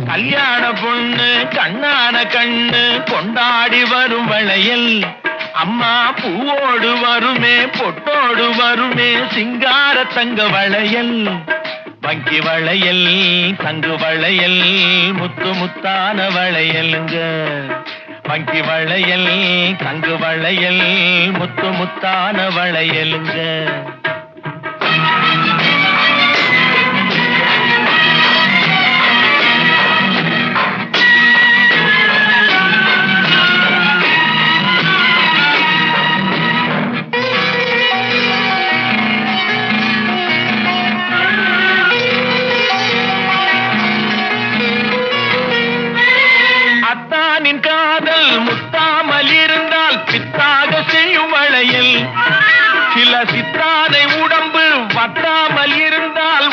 கல்யாண பொண்ணு கண்ணான கண்ணு கொண்டாடி வரும் வளையல். அம்மா பூவோடு வருமே பொட்டோடு வருமே சிங்கார தங்க வளையல். வங்கி வளையல் தங்கு வளையல் முத்து முத்தான வளையலுங்க. வங்கி வளையல் தங்கு வளையல் முத்து முத்தான வளையலுங்க. அத்தானின் காதல் முத்தாமல் இருந்தால் பித்தாக செய்யும் வளையல். சில சித்தானை உடம்பு வத்தாமல் இருந்தால்